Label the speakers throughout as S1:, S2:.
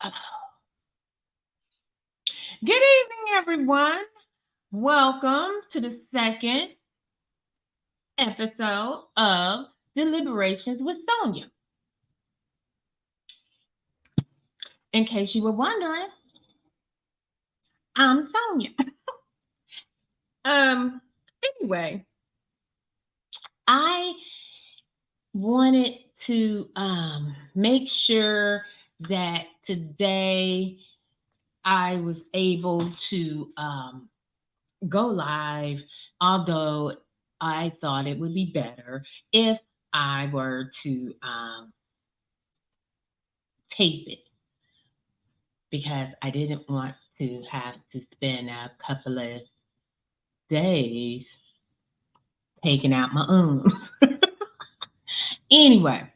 S1: Good evening, everyone. Welcome to the second episode of Deliberations with Sonya. In case you were wondering, I'm Sonya. Um, anyway, I wanted to make sure that today I was able to go live, although I thought it would be better if I were to tape it because I didn't want to have to spend a couple of days taking out my ums. Anyway,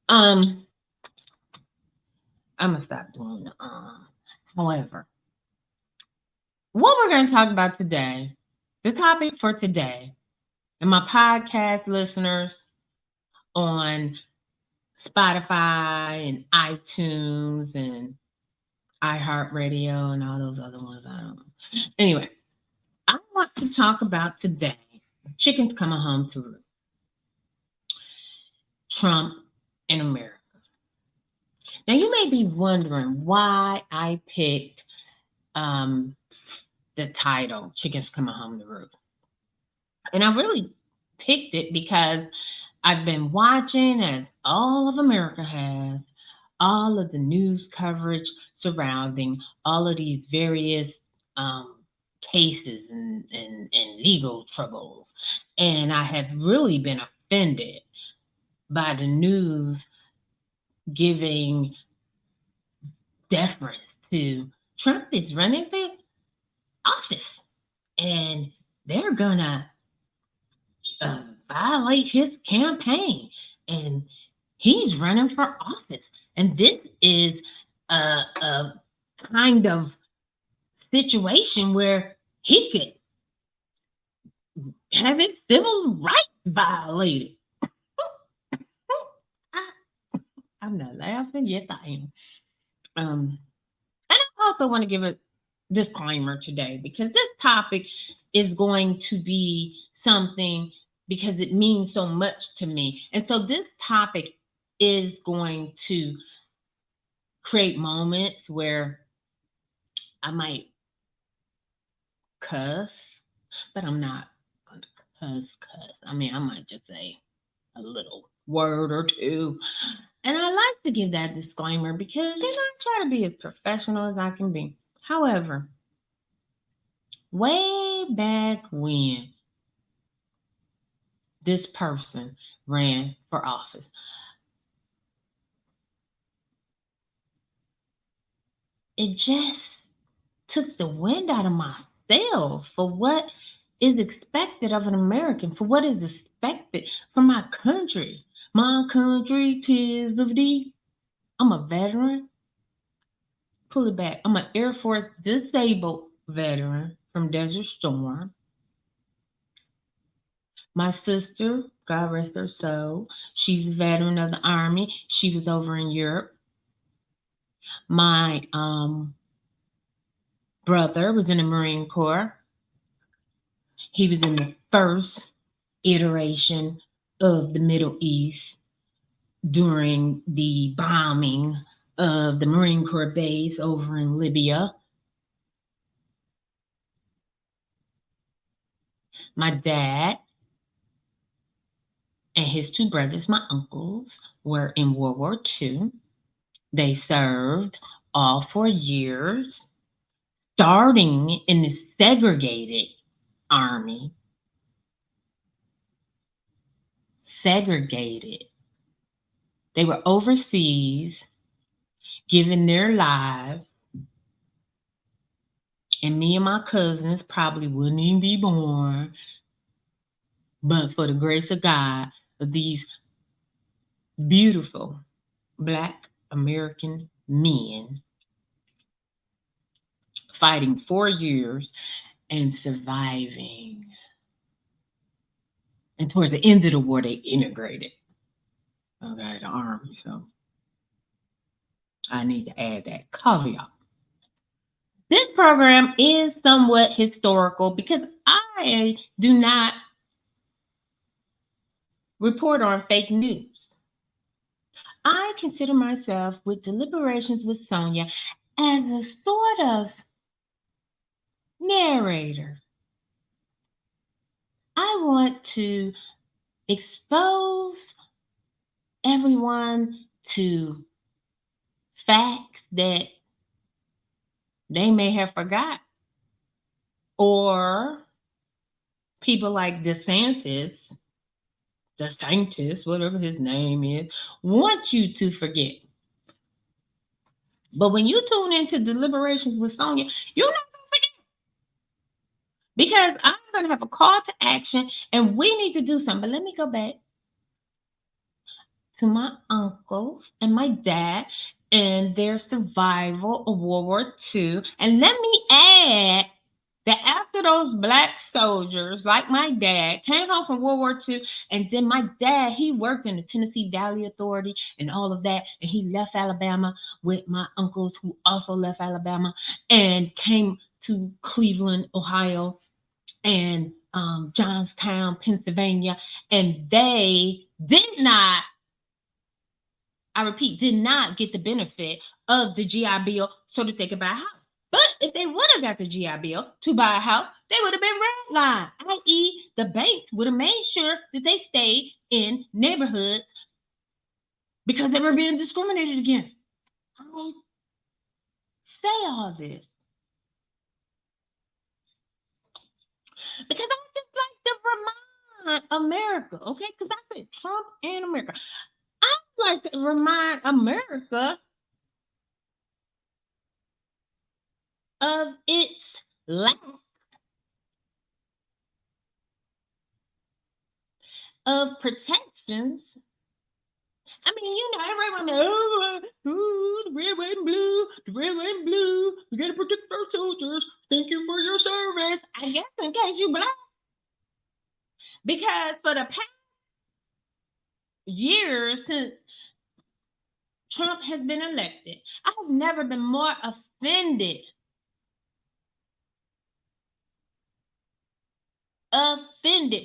S1: um, I'm gonna stop doing the However, what we're gonna talk about today, the topic for today, and my podcast listeners on Spotify and iTunes and iHeartRadio and all those other ones. I don't know. Anyway, I want to talk about today chickens coming home to roost. Trump in America. Now, you may be wondering why I picked um, the title, Chickens Coming Home to Roost. And I really picked it because I've been watching, as all of America has, all of the news coverage surrounding all of these various um, cases and legal troubles. And I have really been offended by the news giving deference to Trump is running for office and they're gonna violate his campaign and he's running for office. And this is a kind of situation where he could have his civil rights violated. I'm not laughing. Yes, I am. And I also want to give a disclaimer today because this topic is going to be something because it means so much to me. And so this topic is going to create moments where I might cuss, but I'm not going to cuss. I mean, I might just say a little word or two. And I like to give that disclaimer because, I try to be as professional as I can be. However, way back when this person ran for office, it just took the wind out of my sails for what is expected of an American, for what is expected from my country. My country, tis of thee. I'm a veteran. Pull it back. I'm an Air Force disabled veteran from Desert Storm. My sister, God rest her soul, she's a veteran of the Army. She was over in Europe. My brother was in the Marine Corps. He was in the first iteration of the Middle East during the bombing of the Marine Corps base over in Libya. My dad and his two brothers, my uncles, were in World War II. They served all 4 years, starting in the segregated army. Segregated. They were overseas, giving their lives, and me and my cousins probably wouldn't even be born, but for the grace of God, of these beautiful Black American men fighting 4 years and surviving. And towards the end of the war, they integrated. Okay, the army. So I need to add that caveat. This program is somewhat historical because I do not report on fake news. I consider myself with Deliberations with Sonya as a sort of narrator. I want to expose everyone to facts that they may have forgot, or people like DeSantis, whatever his name is, want you to forget. But when you tune into Deliberations with Sonya, you're not going to forget, because I'm going to have a call to action and we need to do something. But let me go back to my uncles and my dad and their survival of World War II. And let me add that after those black soldiers, like my dad, came home from World War II, and then my dad, he worked in the Tennessee Valley Authority and all of that, and he left Alabama with my uncles who also left Alabama and came to Cleveland, Ohio, and Johnstown, Pennsylvania, and they did not, I repeat, did not get the benefit of the GI Bill so that they could buy a house. But if they would have got the GI Bill to buy a house, they would have been redlined, i.e., the banks would have made sure that they stayed in neighborhoods because they were being discriminated against. I say all this because I just like to remind America, okay? Because I said Trump and America. I like to remind America of its lack of protections. I mean, you know, everyone, the red, white, and blue, the red, white, and blue. We gotta protect our soldiers. Thank you for your service. I guess in case you black. Because for the past years since Trump has been elected, I have never been more offended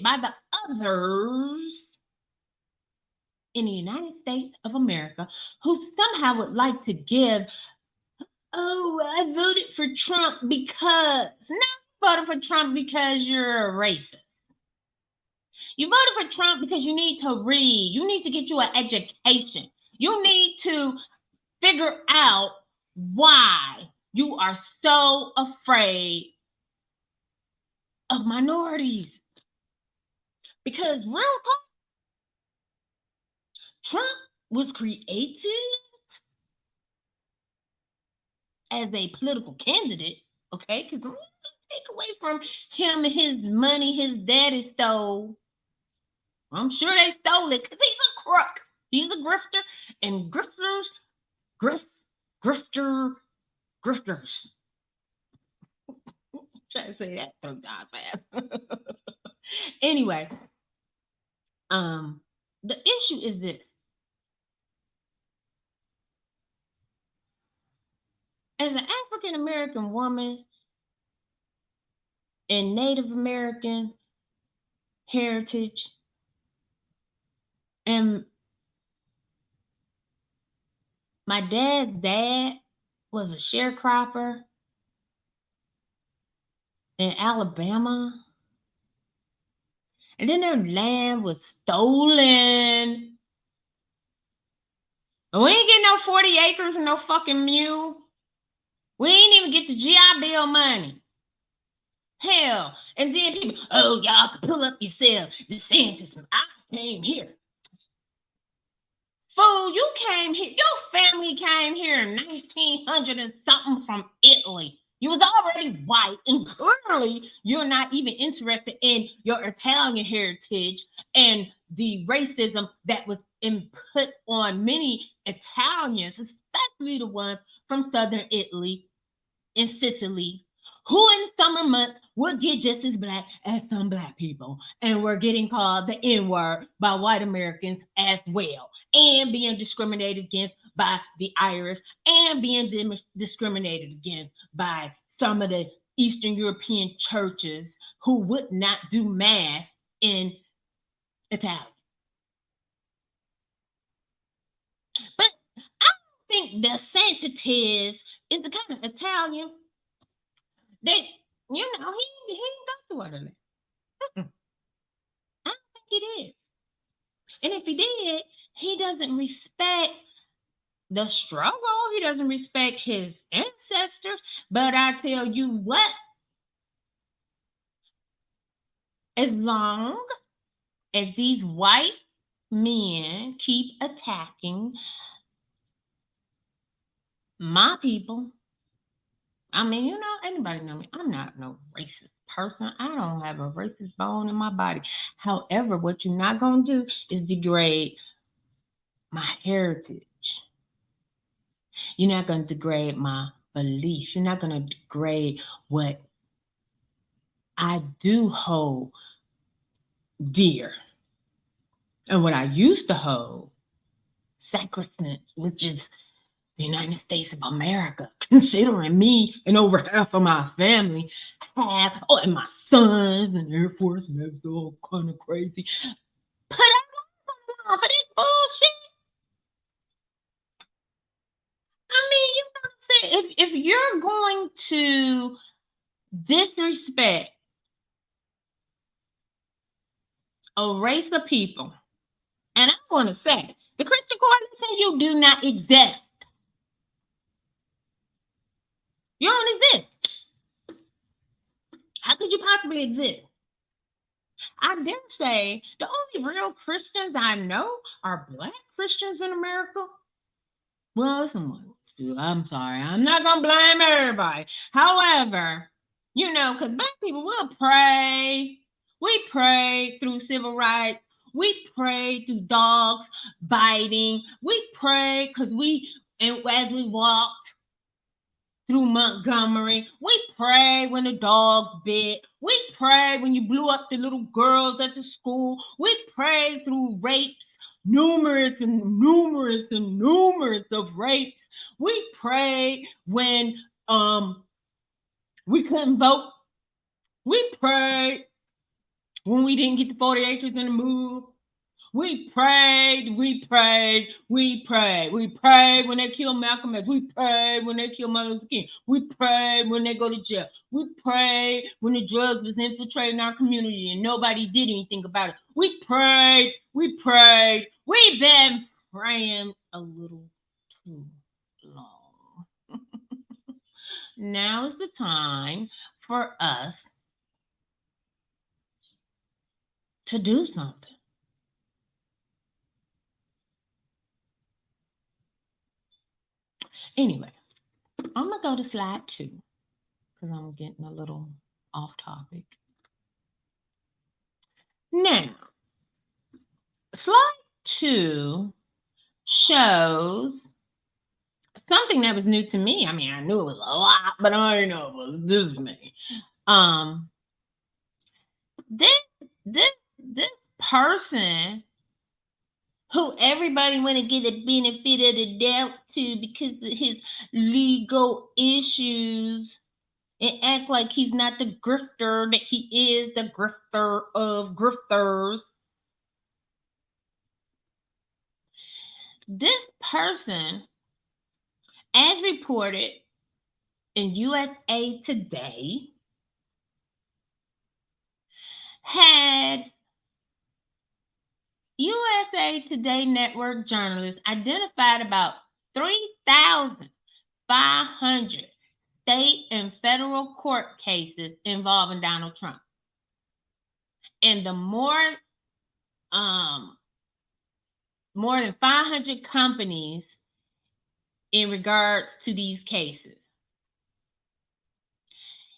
S1: by the others in the United States of America who somehow would like to give, oh, I voted for Trump because, not voted for Trump because you're a racist. You voted for Trump because you need to read. You need to get you an education. You need to figure out why you are so afraid of minorities. Because real talk, Trump was created as a political candidate, okay? Because take away from him and his money his daddy stole. I'm sure they stole it because he's a crook. He's a grifter, and grifters. Try to say that 3 times fast. Anyway, the issue is this. As an African American woman and Native American heritage, and my dad's dad was a sharecropper in Alabama, and then their land was stolen. We ain't getting no 40 acres and no fucking mule. We ain't even get the GI Bill money. Hell, and then people, oh, y'all can pull up yourself. DeSantis, I came here. Fool, you came here. Your family came here in 1900 and something from Italy. You was already white, and clearly you're not even interested in your Italian heritage and the racism that was input on many Italians, especially the ones from southern Italy and Sicily, who in summer months would get just as black as some black people and were getting called the N-word by white Americans as well. and being discriminated against by the Irish and being discriminated against by some of the Eastern European churches who would not do mass in Italian. But I don't think the Sanchez is the kind of Italian that, he didn't go through all of that. I don't think he did. And if he did, he doesn't respect the struggle. He doesn't respect his ancestors. But I tell you what, as long as these white men keep attacking my people, I mean, anybody know me. I'm not no racist person. I don't have a racist bone in my body. However, what you're not going to do is degrade my heritage. You're not going to degrade my beliefs. You're not going to degrade what I do hold dear and what I used to hold sacrosanct, which is the United States of America, considering me and over half of my family and my sons and Air Force members, all kind of crazy. Put up for this bullshit. I mean, you know what I'm saying? If you're going to disrespect a race of people, and I want to say, the Christian Coalition, you do not exist. You don't exist. How could you possibly exist? I dare say the only real Christians I know are Black Christians in America. Well, some too. I'm sorry. I'm not going to blame everybody. However, because Black people will pray. We prayed through civil rights. We prayed through dogs biting. We prayed and as we walked through Montgomery. We prayed when the dogs bit. We prayed when you blew up the little girls at the school. We prayed through rapes, numerous of rapes. We prayed when we couldn't vote. We prayed when we didn't get the 40 acres in the move. We prayed. We prayed when they killed Malcolm X. We prayed when they killed Martin Luther King. We prayed when they go to jail. We prayed when the drugs was infiltrating our community and nobody did anything about it. We prayed. We've been praying a little too long. Now is the time for us to do something. Anyway, I'm going to go to slide 2 because I'm getting a little off topic. Now, slide 2 shows something that was new to me. I mean, I knew it was a lot, but I didn't know it was this many. This person who everybody want to get the benefit of the doubt to because of his legal issues and act like he's not the grifter that he is, the grifter of grifters. This person, as reported in USA Today, had USA Today network journalists identified about 3,500 state and federal court cases involving Donald Trump. And the more than 500 companies in regards to these cases.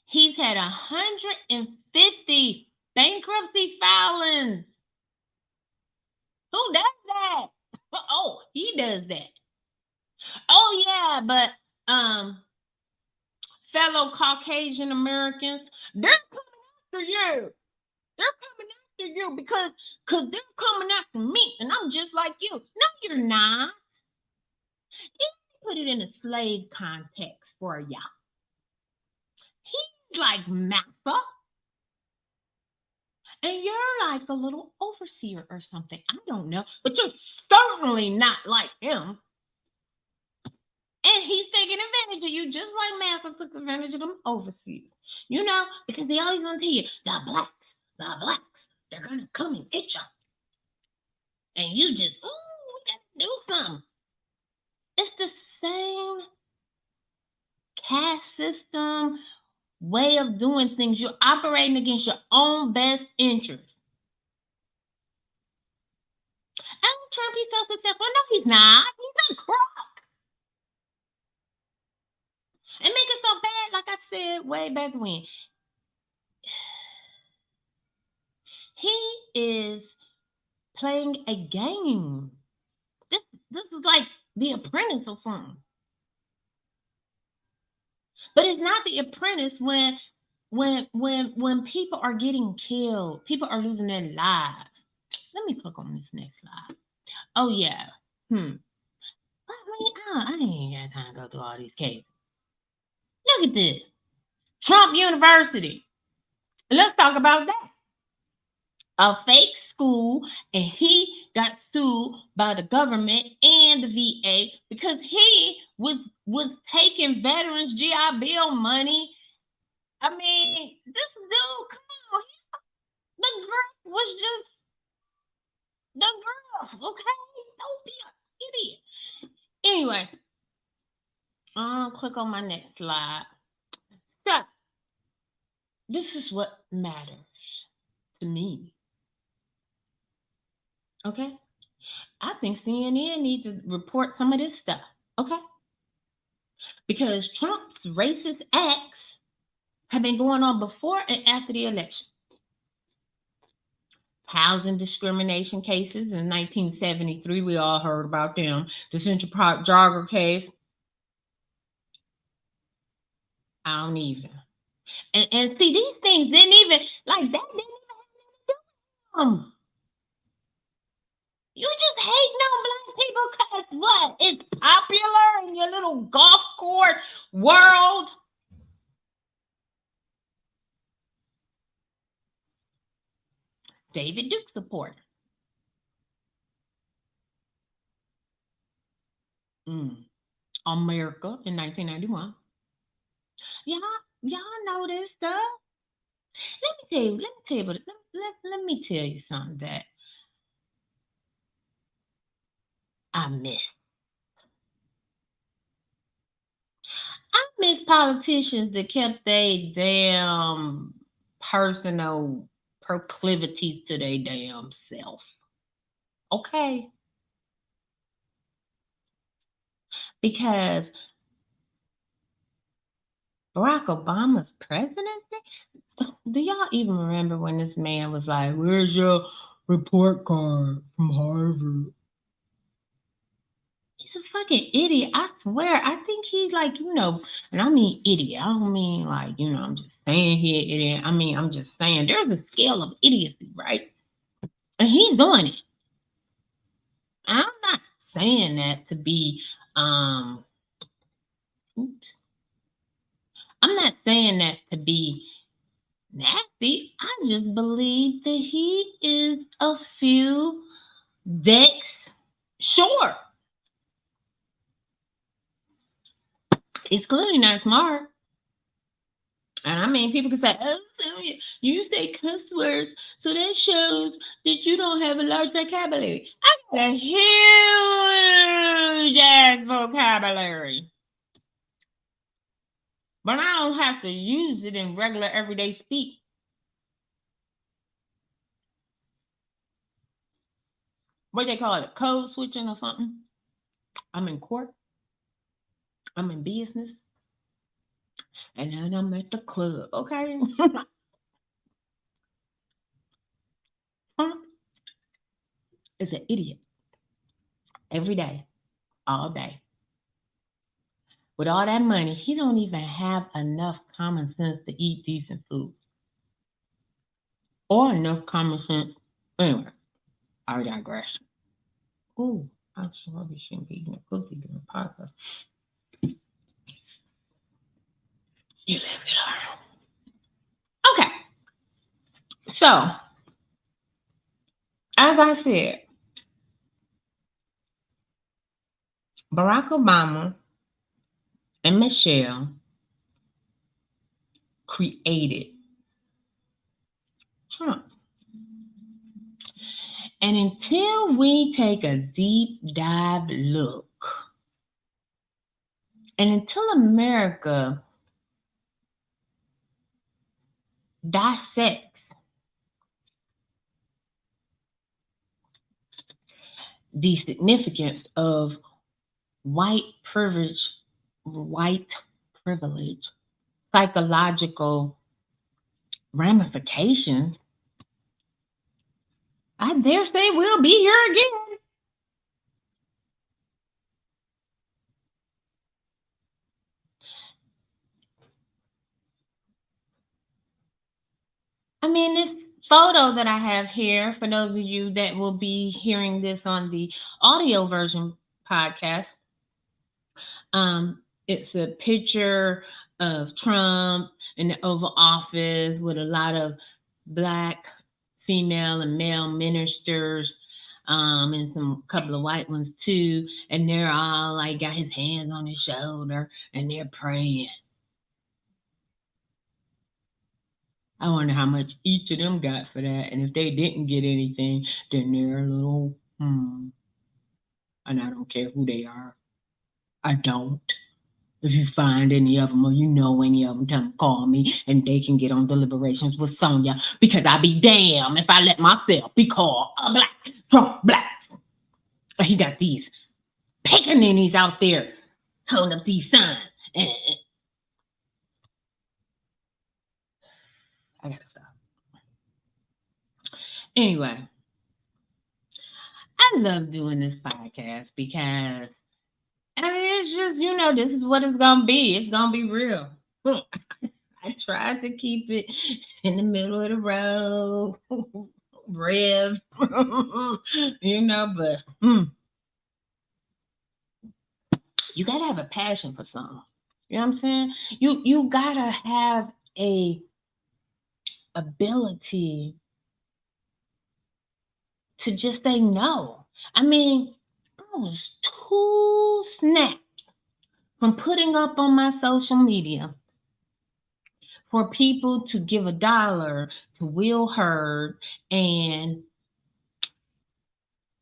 S1: He's had 150 bankruptcy filings. Who does that? Oh, he does that. Oh yeah, but fellow Caucasian Americans, they're coming after you. They're coming after you because they're coming after me and I'm just like you. No, you're not. Put it in a slave context for y'all. He's like master, and you're like a little overseer or something. I don't know, but you're certainly not like him. And he's taking advantage of you just like Master took advantage of them overseas. You know, because they always gonna tell you, the blacks, they're gonna come and get you. And you just, ooh, we gotta do something. It's the same caste system, way of doing things. You're operating against your own best interest. Donald Trump, he's so successful. No, he's not. He's a crook. And make it so bad, like I said way back when. He is playing a game. This this is like The Apprentice or something. But it's not The Apprentice when people are getting killed, people are losing their lives. Let me click on this next slide. Oh yeah. I ain't got time to go through all these cases. Look at this. Trump University. Let's talk about that. A fake school, and he got sued by the government and the VA because he was taking veterans GI Bill money. I mean, this dude, come on, the girl was just the girl, okay? Don't be an idiot. Anyway, I'll click on my next slide. So, this is what matters to me. Okay? I think CNN needs to report some of this stuff. Okay? Because Trump's racist acts have been going on before and after the election. Housing discrimination cases in 1973, we all heard about them. The Central Park jogger case, I don't even. And see, these things didn't even, like, that didn't even have to do with them. You just hating on black people because what? It's popular in your little golf court world. David Duke supporter. America in 1991. Y'all, y'all know this stuff. Let me tell you something that I miss. I miss politicians that kept their damn personal proclivities to their damn self. Okay? Because Barack Obama's presidency, do y'all even remember when this man was like, "Where's your report card from Harvard?" He's a fucking idiot. I swear. I think he's like, and I mean idiot. I don't mean like, I'm just saying he an idiot. I mean, I'm just saying there's a scale of idiocy, right? And he's on it. I'm not saying that to be oops. I'm not saying that to be nasty. I just believe that he is a few decks short. He's clearly not smart. And I mean, people can say, "Oh, Sonya, you say cuss words, so that shows that you don't have a large vocabulary." I got a huge ass vocabulary, but I don't have to use it in regular everyday speak. What they call it, code switching or something. I'm in court. I'm in business, and then I'm at the club. Okay, Trump is an idiot every day, all day. With all that money, he don't even have enough common sense to eat decent food. or enough common sense. Anyway, I digress. Ooh, I probably shouldn't be eating a cookie during the podcast. You live it all. Okay, so as I said, Barack Obama and Michelle created Trump. And until we take a deep dive look, and until America dissects the significance of white privilege, white privilege, psychological ramifications, I dare say we'll be here again. I mean, this photo that I have here, for those of you that will be hearing this on the audio version podcast, it's a picture of Trump in the Oval Office with a lot of black female and male ministers, and some couple of white ones too. And they're all like got his hands on his shoulder and they're praying. I wonder how much each of them got for that. And if they didn't get anything, then they're a little, and I don't care who they are. I don't. If you find any of them or you know any of them, tell them call me and they can get on Deliberations with Sonya because I be damn if I let myself be called a black, drunk black. He got these pickaninnies out there holding up these signs. And I gotta stop. Anyway, I love doing this podcast because I mean it's just, this is what it's gonna be. It's gonna be real. I tried to keep it in the middle of the road, rev, but you gotta have a passion for something. You know what I'm saying? You gotta have a ability to just say no. I mean, I was 2 snaps from putting up on my social media for people to give $1 to Will Hurd and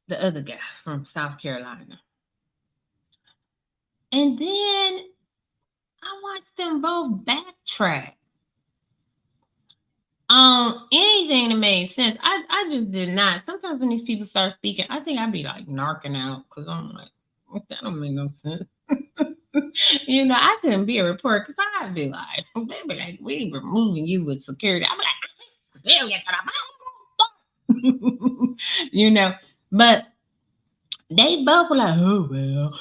S1: the other guy from South Carolina. And then I watched them both backtrack on anything that made sense. I just did not. Sometimes when these people start speaking, I think I'd be like narking out because I'm like, that don't make no sense. I couldn't be a reporter because I'd be like, they'd be like, we removing you with security. I'd be like, but they both were like, oh, well,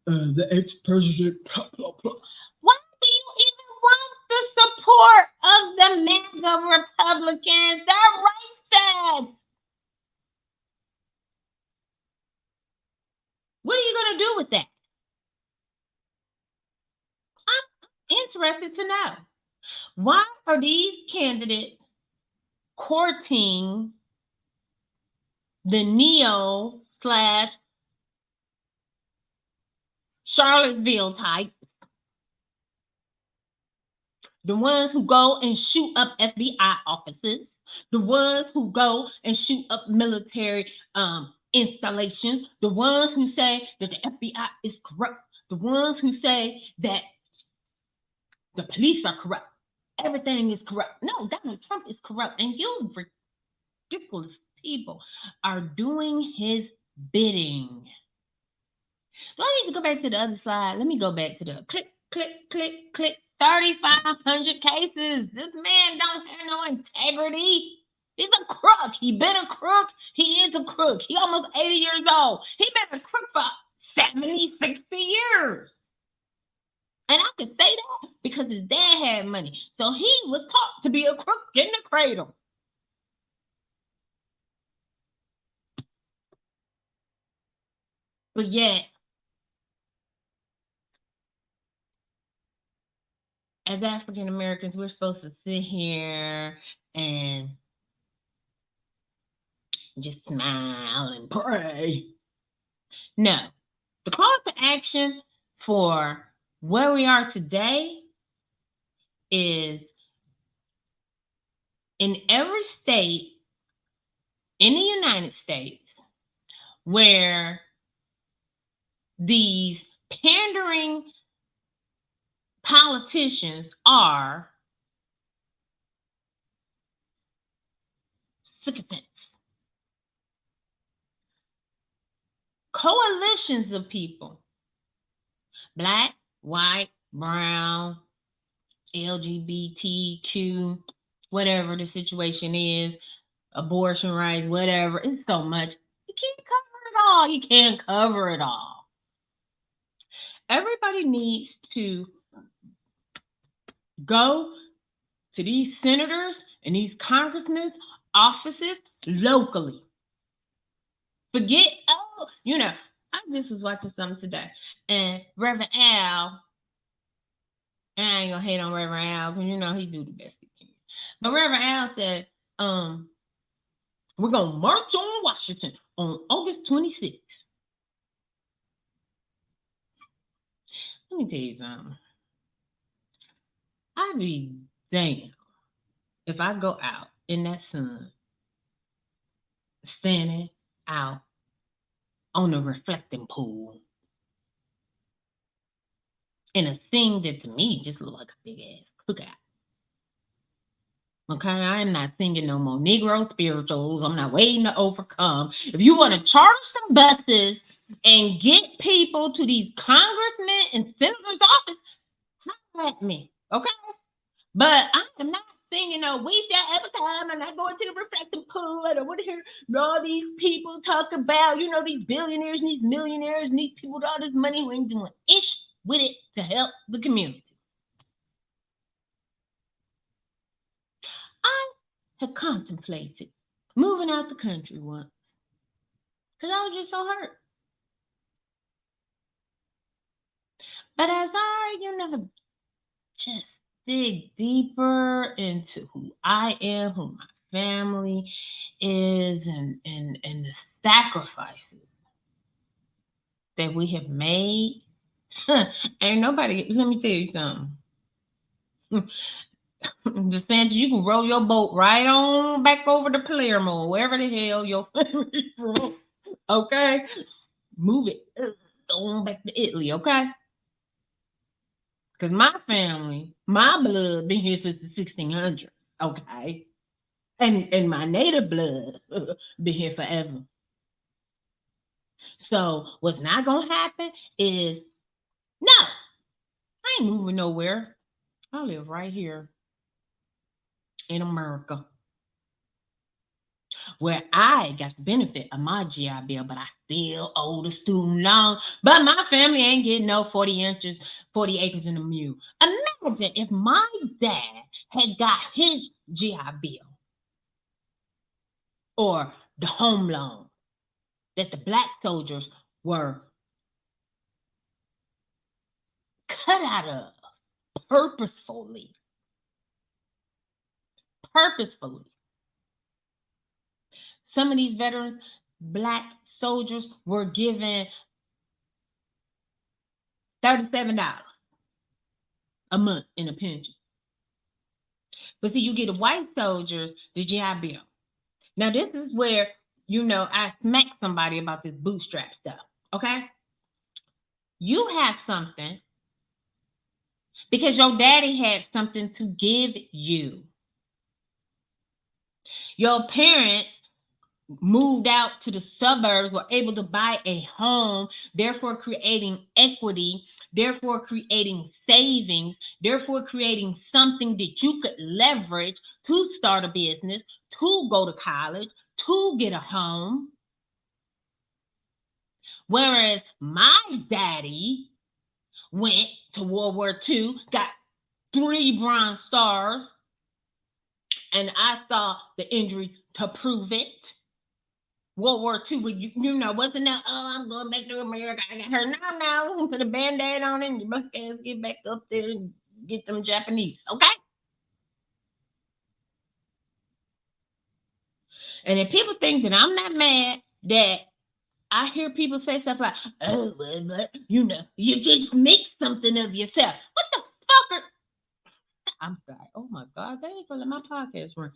S1: the ex-president, blah, blah, blah. Why do you even want the support of the MAGA Republicans? They're racist. What are you going to do with that? I'm interested to know. Why are these candidates courting the neo slash Charlottesville type? The ones who go and shoot up FBI offices, the ones who go and shoot up military installations, the ones who say that the FBI is corrupt, the ones who say that the police are corrupt, everything is corrupt. No, Donald Trump is corrupt, and you ridiculous people are doing his bidding. So I need to go back to the other slide. Let me go back to the click, click, click, click. 3,500 cases. This man don't have no integrity. He's a crook. He been a crook. He is a crook. He almost 80 years old. He been a crook for 70, 60 years. And I can say that because his dad had money. So he was taught to be a crook in the cradle. But yet, as African Americans, we're supposed to sit here and just smile and pray. No. The call to action for where we are today is in every state in the United States where these pandering politicians are sycophants. Coalitions of people, black, white, brown, LGBTQ, whatever the situation is, abortion rights, whatever. It's so much. You can't cover it all. You can't cover it all. Everybody needs to go to these senators and these congressmen's offices locally. Forget, I just was watching something today, and Reverend Al, and I ain't gonna hate on Reverend Al because he do the best he can. But Reverend Al said, we're gonna march on Washington on August 26th. Let me tell you something. I'd be damned if I go out in that sun, standing out on a reflecting pool in a thing that to me just looked like a big ass cookout. Okay, I am not singing no more Negro spirituals. I'm not waiting to overcome. If you want to charter some buses and get people to these congressmen and senators' office, holler at me, okay? But I am not singing no "We Shall Ever Come." I'm not going to the reflecting pool. I don't want to hear all these people talk about, these billionaires and these millionaires and these people with all this money who ain't doing ish with it to help the community. I had contemplated moving out the country once because I was just so hurt. But as I, just dig deeper into who I am, who my family is, and the sacrifices that we have made, ain't nobody. Let me tell you something. DeSantis, you can roll your boat right on back over to Palermo, wherever the hell your family from. Okay, move it on back to Italy. Okay, because my family, my blood, been here since the 1600s. Okay, and my native blood been here forever. So what's not gonna happen is no, I ain't moving nowhere. I live right here in America, where I got the benefit of my GI Bill, but I still owe the student loan. But my family ain't getting no 40 inches, 40 acres in a mule. Imagine if my dad had got his GI Bill or the home loan that the black soldiers were cut out of purposefully. Some of these veterans, black soldiers, were given $37 a month in a pension. But see, you get a white soldiers, the GI Bill. Now, this is where, I smack somebody about this bootstrap stuff, okay? You have something because your daddy had something to give you. Your parents moved out to the suburbs, were able to buy a home, therefore creating equity, therefore creating savings, therefore creating something that you could leverage to start a business, to go to college, to get a home. Whereas my daddy went to World War II, got 3 Bronze Stars, and I saw the injuries to prove it. World War II, when wasn't that, oh, I'm going back to America, I got her. No, put a band-aid on it and your black ass get back up there and get them Japanese, okay? And if people think that I'm not mad, that I hear people say stuff like, oh, but you just make something of yourself. What the fuck I'm sorry. Oh my God, they ain't gonna let my podcast run.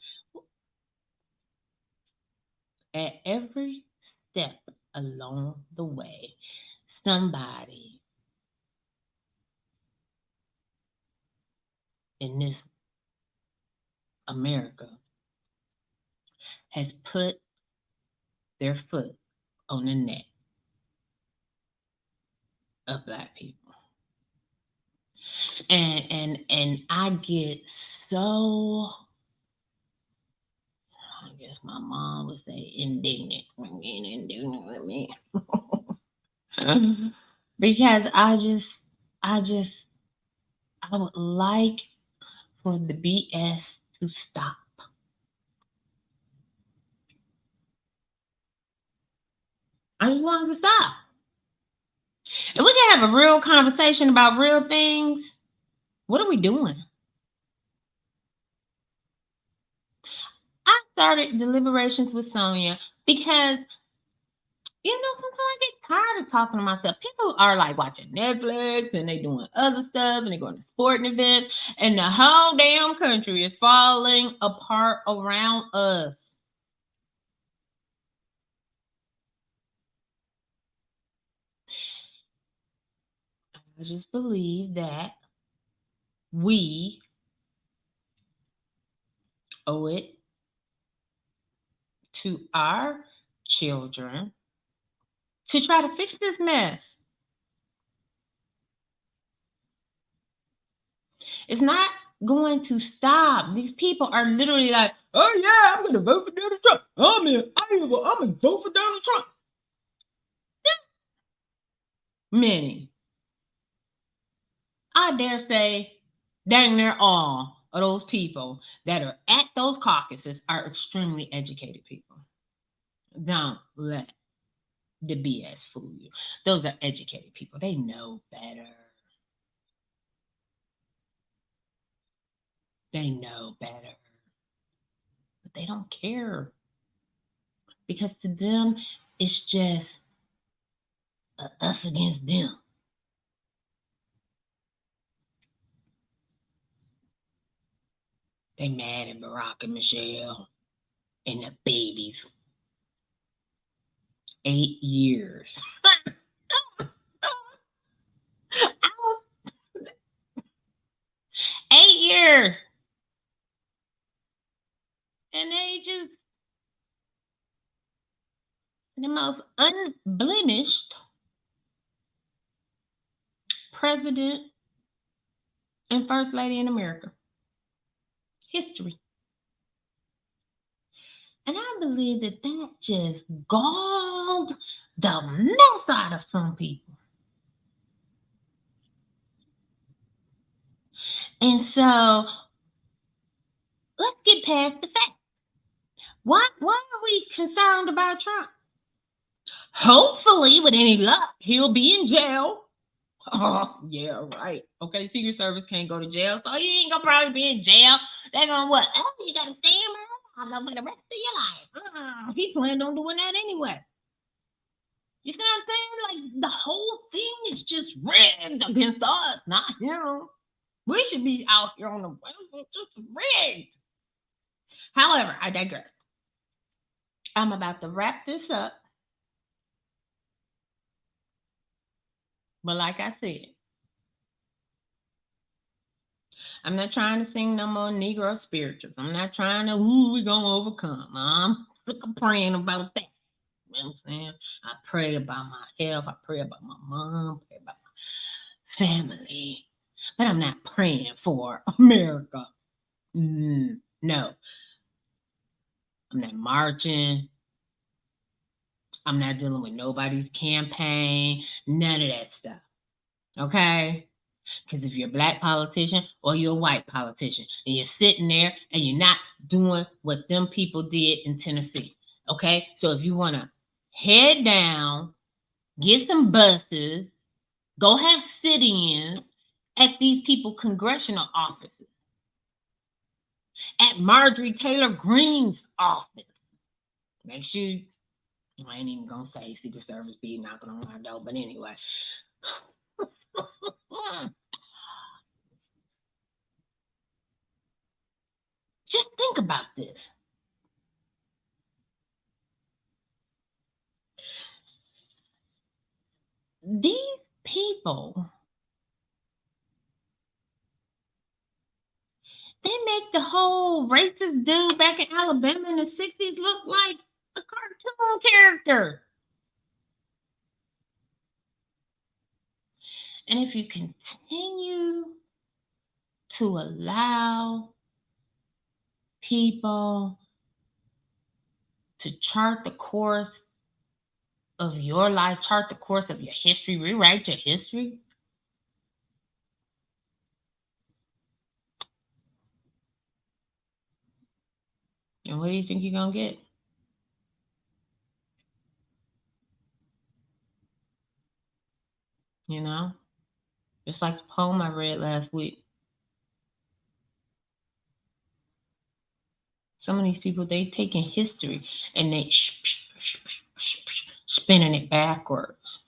S1: At every step along the way, somebody in this America has put their foot on the neck of black people. And I get so, I guess my mom would say, indignant when being indignant with me. Because I would like for the BS to stop. I just want it to stop. If we can have a real conversation about real things, what are we doing? I started Deliberations with Sonya because, sometimes I get tired of talking to myself. People are like watching Netflix and they doing other stuff and they going to sporting events and the whole damn country is falling apart around us. I just believe that we owe it to our children to try to fix this mess. It's not going to stop. These people are literally like, oh yeah, I'm going to vote for Donald Trump. I'm going to vote for Donald Trump. Many, I dare say, dang near all of those people that are at those caucuses are extremely educated people. Don't let the BS fool you. Those are educated people. They know better. They know better. But they don't care. Because to them, it's just us against them. They mad at Barack and Michelle and the babies. 8 years. 8 years. And they just the most unblemished president and first lady in America history. And I believe that just galled the mess out of some people. And so let's get past the fact. Why are we concerned about Trump? Hopefully, with any luck, he'll be in jail. Oh, yeah, right. Okay, Secret Service can't go to jail, so he ain't gonna probably be in jail. They're gonna what? Oh, you gotta stay in there for the rest of your life. He planned on doing that anyway. You see what I'm saying? Like the whole thing is just rigged against us, not him. We should be out here on the way. It's just rigged. However, I digress. I'm about to wrap this up. But like I said, I'm not trying to sing no more Negro spirituals. I'm not trying to, we're going to overcome. I'm praying about that. You know what I'm saying? I pray about my health. I pray about my mom. I pray about my family. But I'm not praying for America. No. I'm not marching. I'm not dealing with nobody's campaign. None of that stuff. Okay? Because if you're a black politician or you're a white politician and you're sitting there and you're not doing what them people did in Tennessee, okay? So if you want to head down, get some buses, go have sit-ins at these people congressional offices, at Marjorie Taylor Greene's office. Make sure I ain't even gonna say Secret Service be knocking on my door, but anyway. Just think about this. These people, they make the whole racist dude back in Alabama in the 60s look like a cartoon character. And if you continue to allow people to chart the course of your life, chart the course of your history, rewrite your history, and what do you think you're going to get? You know? Just like the poem I read last week. Some of these people, they taking history and they spinning it backwards.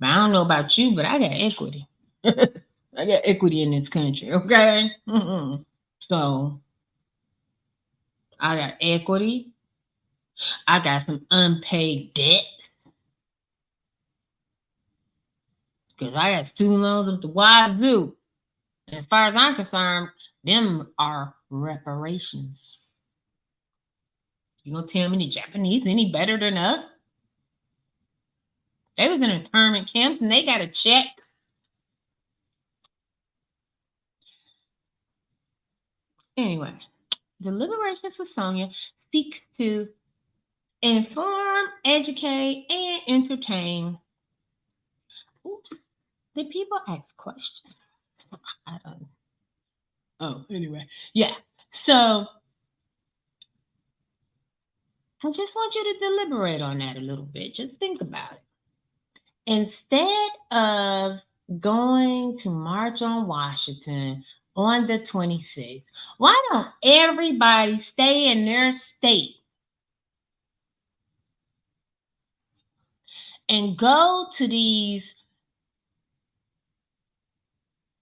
S1: But I don't know about you, but I got equity. I got equity in this country, okay? So I got equity. I got some unpaid debt. Because I got student loans with the wazoo. And as far as I'm concerned, them are reparations. You gonna tell me the Japanese any better than us? They was in internment camps and they got a check. Anyway, Deliberations with Sonya seeks to inform, educate, and entertain. Oops, did people ask questions? I don't. Oh, anyway, yeah. So I just want you to deliberate on that a little bit. Just think about it. Instead of going to March on Washington on the 26th, why don't everybody stay in their state and go to these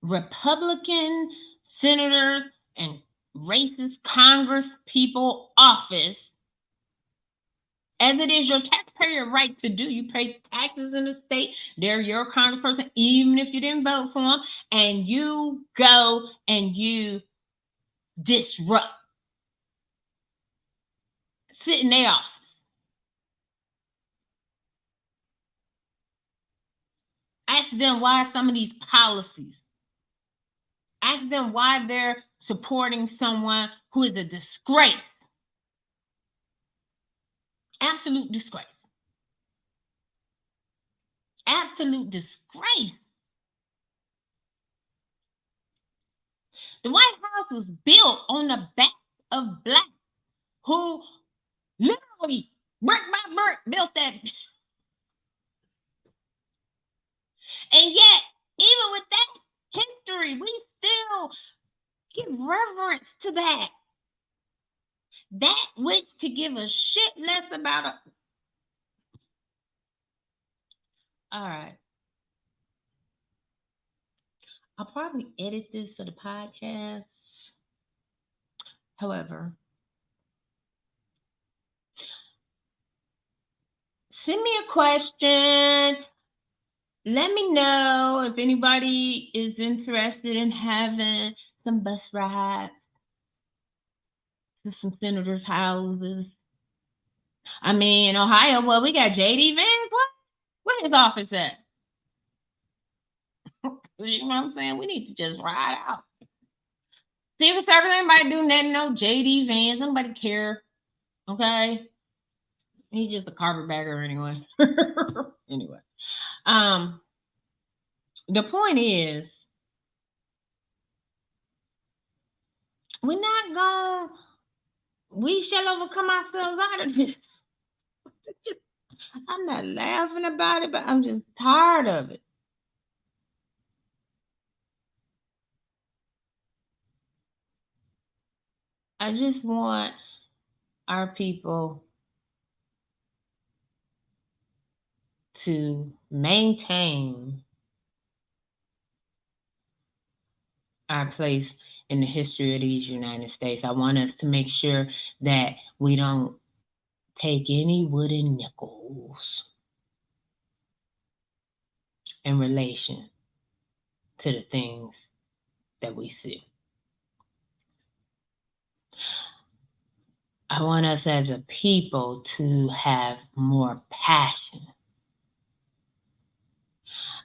S1: Republican senators and racist Congress people office, as it is your taxpayer right to do. You pay taxes in the state. They're your congressperson, even if you didn't vote for them. And you go and you disrupt. Sit in their office. Ask them why some of these policies. Ask them why they're supporting someone who is a disgrace. Absolute disgrace. Absolute disgrace. The White House was built on the back of blacks who literally brick by brick built that. And yet, even with that history, we still give reverence to that. That which could give a shit less about a. All right. I'll probably edit this for the podcast. However, send me a question. Let me know if anybody is interested in having some bus rides to some senators' houses. I mean, in Ohio, well, we got JD Vance. Where his office at? You know what I'm saying? We need to just ride out. Secret Service, anybody do nothing, no JD Vance. Nobody care. Okay? He's just a carpetbagger anyway. Anyway. The point is, we're not going, we shall overcome ourselves out of this. I'm not laughing about it, but I'm just tired of it. I just want our people to maintain our place in the history of these United States. I want us to make sure that we don't take any wooden nickels in relation to the things that we see. I want us as a people to have more passion.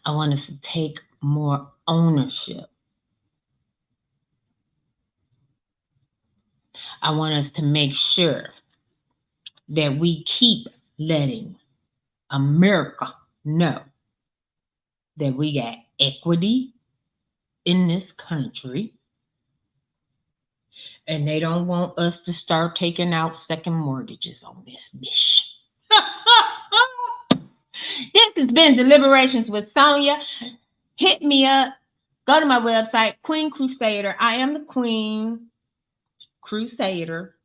S1: I want us to take more ownership. I want us to make sure that we keep letting America know that we got equity in this country and they don't want us to start taking out second mortgages on this bitch. This has been Deliberations with Sonya. Hit me up. Go to my website, Queen Crusader. I am the Queen Crusader.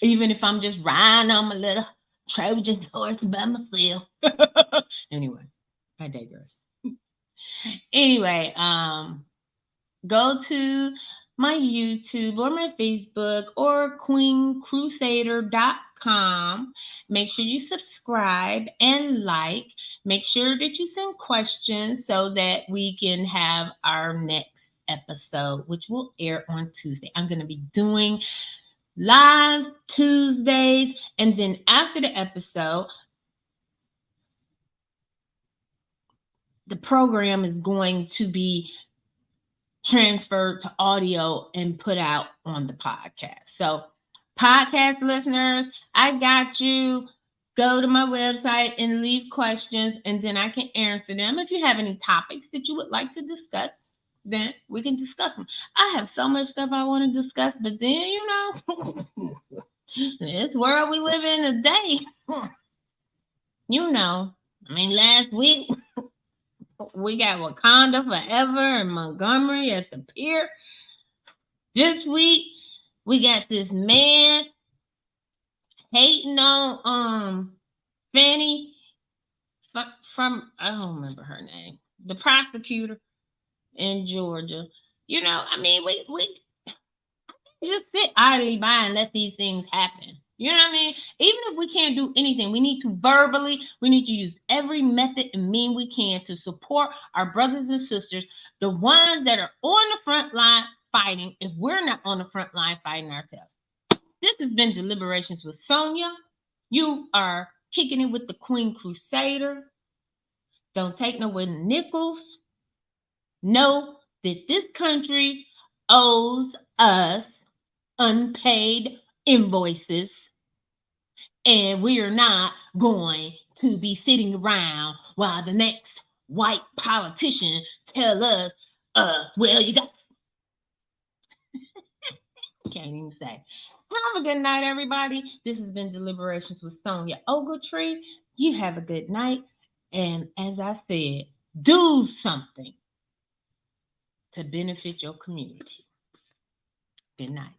S1: Even if I'm just riding on my little Trojan horse by myself. Anyway, I digress. Anyway, go to my YouTube or my Facebook or queencrusader.com. Make sure you subscribe and like. Make sure that you send questions so that we can have our next episode, which will air on Tuesday. I'm going to be doing lives Tuesdays, and then after the episode, the program is going to be transferred to audio and put out on the podcast. So, podcast listeners, I got you. Go to my website and leave questions, and then I can answer them. If you have any topics that you would like to discuss, then we can discuss them. I have so much stuff I want to discuss, but then, this world we live in today, last week we got Wakanda Forever and Montgomery at the pier. This week we got this man hating on Fanny from I don't remember her name, the prosecutor in Georgia. We just sit idly by and let these things happen. You know what I mean? Even if we can't do anything, we need to we need to use every method and mean we can to support our brothers and sisters, the ones that are on the front line fighting, if we're not on the front line fighting ourselves. This has been Deliberations with Sonya. You are kicking it with the Queen Crusader. Don't take no wooden nickels. Know that this country owes us unpaid invoices, and we are not going to be sitting around while the next white politician tell us, well, you got can't even say. Have a good night, everybody. This has been Deliberations with Sonya Ogletree. You have a good night, and as I said, do something to benefit your community. Good night.